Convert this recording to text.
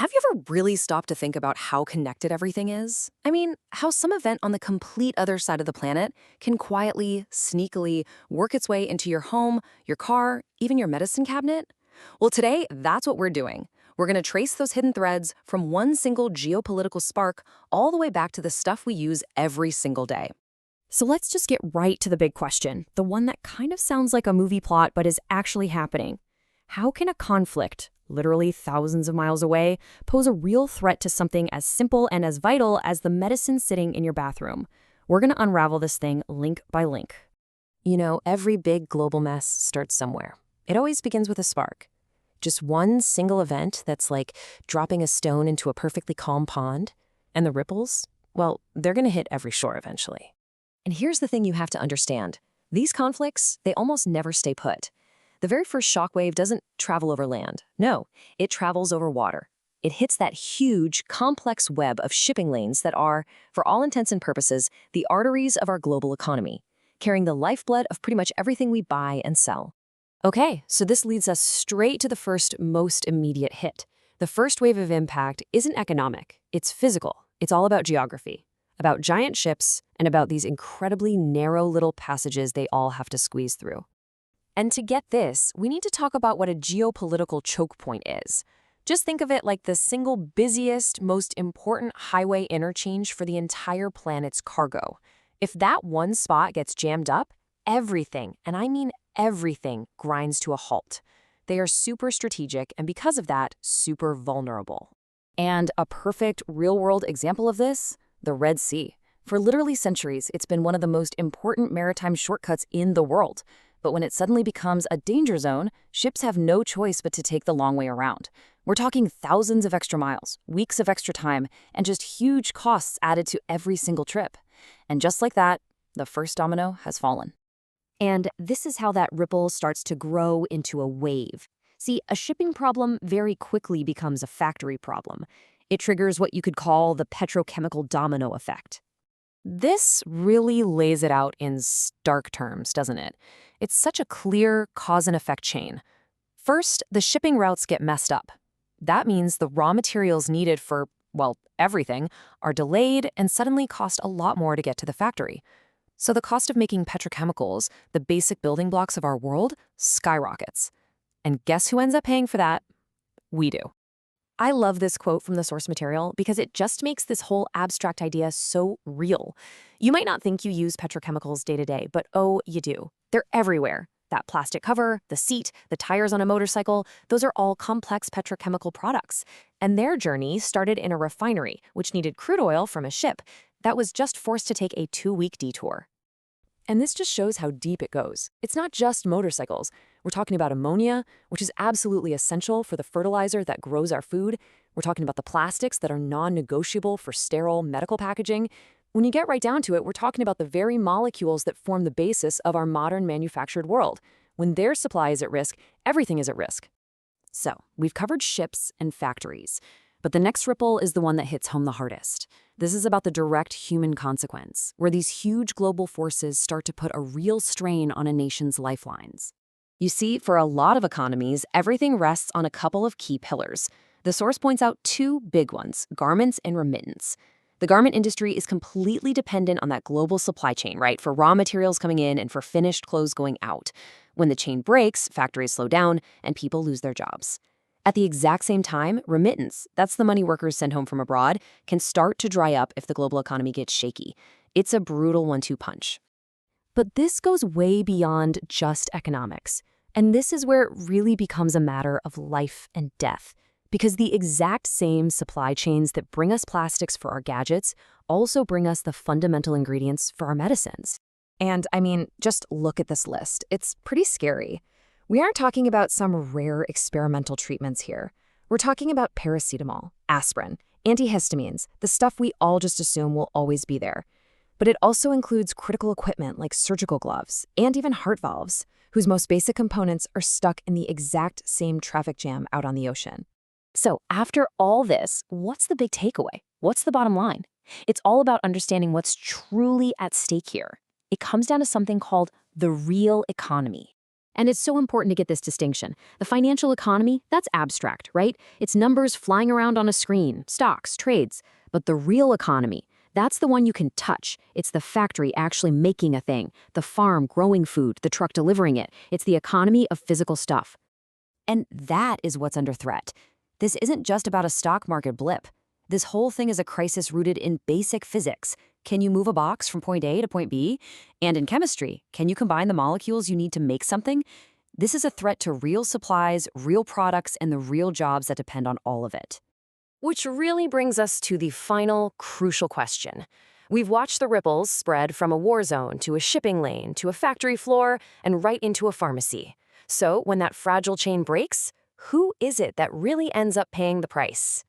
Have you ever really stopped to think about how connected everything is? I mean, how some event on the complete other side of the planet can quietly, sneakily work its way into your home, your car, even your medicine cabinet? Well, today, that's what we're doing. We're going to trace those hidden threads from one single geopolitical spark all the way back to the stuff we use every single day. So let's just get right to the big question, the one that kind of sounds like a movie plot but is actually happening. How can a conflict, literally thousands of miles away, pose a real threat to something as simple and as vital as the medicine sitting in your bathroom? We're going to unravel this thing link by link. You know, every big global mess starts somewhere. It always begins with a spark. Just one single event that's like dropping a stone into a perfectly calm pond. And the ripples, well, they're going to hit every shore eventually. And here's the thing you have to understand. These conflicts, they almost never stay put. The very first shockwave doesn't travel over land. No, it travels over water. It hits that huge, complex web of shipping lanes that are, for all intents and purposes, the arteries of our global economy, carrying the lifeblood of pretty much everything we buy and sell. Okay, so this leads us straight to the first, most immediate hit. The first wave of impact isn't economic, it's physical. It's all about geography, about giant ships, and about these incredibly narrow little passages they all have to squeeze through. And to get this, we need to talk about what a geopolitical choke point is. Just think of it like the single busiest, most important highway interchange for the entire planet's cargo. If that one spot gets jammed up, everything, and I mean everything, grinds to a halt. They are super strategic, and because of that, super vulnerable. And a perfect real-world example of this? The Red Sea. For literally centuries, it's been one of the most important maritime shortcuts in the world. But when it suddenly becomes a danger zone, ships have no choice but to take the long way around. We're talking thousands of extra miles, weeks of extra time, and just huge costs added to every single trip. And just like that, the first domino has fallen. And this is how that ripple starts to grow into a wave. See, a shipping problem very quickly becomes a factory problem. It triggers what you could call the petrochemical domino effect. This really lays it out in stark terms, doesn't it? It's such a clear cause and effect chain. First, the shipping routes get messed up. That means the raw materials needed for, well, everything, are delayed and suddenly cost a lot more to get to the factory. So the cost of making petrochemicals, the basic building blocks of our world, skyrockets. And guess who ends up paying for that? We do. I love this quote from the source material because it just makes this whole abstract idea so real. You might not think you use petrochemicals day to day, but oh, you do. They're everywhere. That plastic cover, the seat, the tires on a motorcycle, those are all complex petrochemical products. And their journey started in a refinery, which needed crude oil from a ship that was just forced to take a 2-week detour. And this just shows how deep it goes. It's not just motorcycles. We're talking about ammonia, which is absolutely essential for the fertilizer that grows our food. We're talking about the plastics that are non-negotiable for sterile medical packaging. When you get right down to it, we're talking about the very molecules that form the basis of our modern manufactured world. When their supply is at risk, everything is at risk. So, we've covered ships and factories. But the next ripple is the one that hits home the hardest. This is about the direct human consequence, where these huge global forces start to put a real strain on a nation's lifelines. You see, for a lot of economies, everything rests on a couple of key pillars. The source points out two big ones, garments and remittance. The garment industry is completely dependent on that global supply chain, right, for raw materials coming in and for finished clothes going out. When the chain breaks, factories slow down, and people lose their jobs. At the exact same time, remittance, that's the money workers send home from abroad, can start to dry up if the global economy gets shaky. It's a brutal 1-2 punch. But this goes way beyond just economics. And this is where it really becomes a matter of life and death. Because the exact same supply chains that bring us plastics for our gadgets also bring us the fundamental ingredients for our medicines. And I mean, just look at this list. It's pretty scary. We aren't talking about some rare experimental treatments here. We're talking about paracetamol, aspirin, antihistamines, the stuff we all just assume will always be there. But it also includes critical equipment like surgical gloves and even heart valves, whose most basic components are stuck in the exact same traffic jam out on the ocean. So after all this, what's the big takeaway? What's the bottom line? It's all about understanding what's truly at stake here. It comes down to something called the real economy. And it's so important to get this distinction. The financial economy, that's abstract, right? It's numbers flying around on a screen, stocks, trades. But the real economy, that's the one you can touch. It's the factory actually making a thing, the farm growing food, the truck delivering it. It's the economy of physical stuff. And that is what's under threat. This isn't just about a stock market blip. This whole thing is a crisis rooted in basic physics. Can you move a box from point A to point B? And in chemistry, can you combine the molecules you need to make something? This is a threat to real supplies, real products, and the real jobs that depend on all of it. Which really brings us to the final, crucial question. We've watched the ripples spread from a war zone to a shipping lane to a factory floor and right into a pharmacy. So when that fragile chain breaks, who is it that really ends up paying the price?